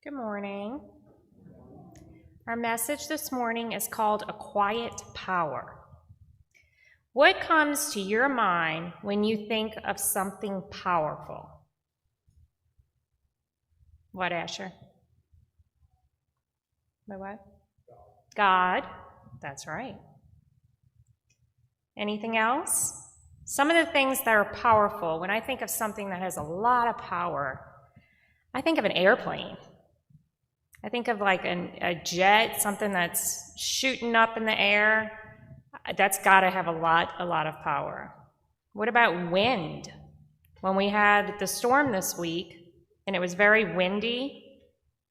Good morning. Our message this morning is called A Quiet Power. What comes to your mind when you think of something powerful? What, Asher? What? God. That's right. Anything else? Some of the things that are powerful, when I think of something that has a lot of power, I think of an airplane. I think of like a jet, something that's shooting up in the air. That's got to have a lot of power. What about wind? When we had the storm this week, and it was very windy,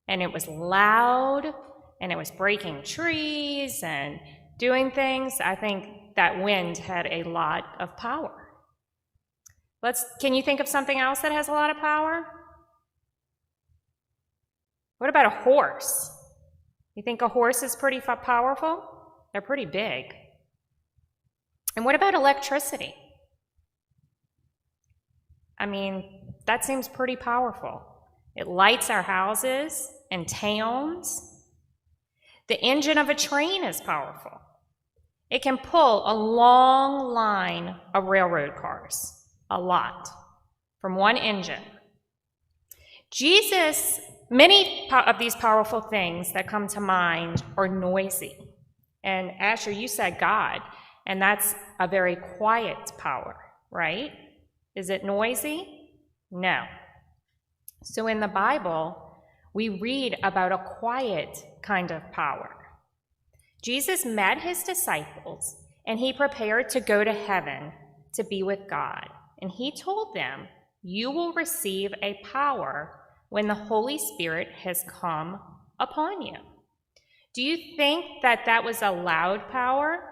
and it was loud, and it was breaking trees and doing things, I think that wind had a lot of power. Can you think of something else that has a lot of power? What about a horse? You think a horse is pretty powerful? They're pretty big. And what about electricity? I mean, that seems pretty powerful. It lights our houses and towns. The engine of a train is powerful. It can pull a long line of railroad cars, a lot, from one engine. Many of these powerful things that come to mind are noisy. And Asher, you said God, and that's a very quiet power, right? Is it noisy? No. So in the Bible, we read about a quiet kind of power. Jesus met his disciples, and he prepared to go to heaven to be with God. And he told them, "You will receive a power when the Holy Spirit has come upon you." Do you think that was a loud power?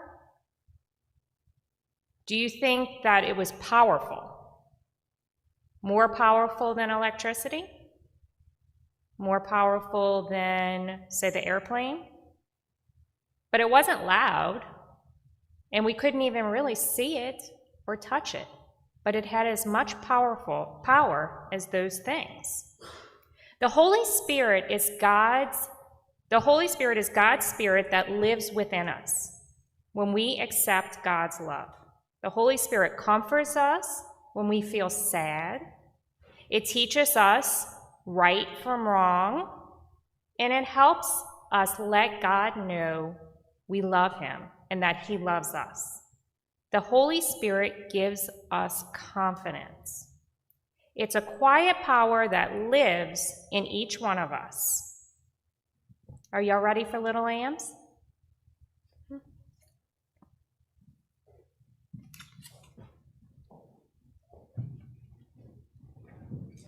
Do you think that it was powerful? More powerful than electricity? More powerful than, say, the airplane? But it wasn't loud, and we couldn't even really see it or touch it, but it had as much power as those things. The Holy Spirit is God's Spirit that lives within us when we accept God's love. The Holy Spirit comforts us when we feel sad. It teaches us right from wrong, and it helps us let God know we love him and that he loves us. The Holy Spirit gives us confidence. It's a quiet power that lives in each one of us. Are y'all ready for little lambs?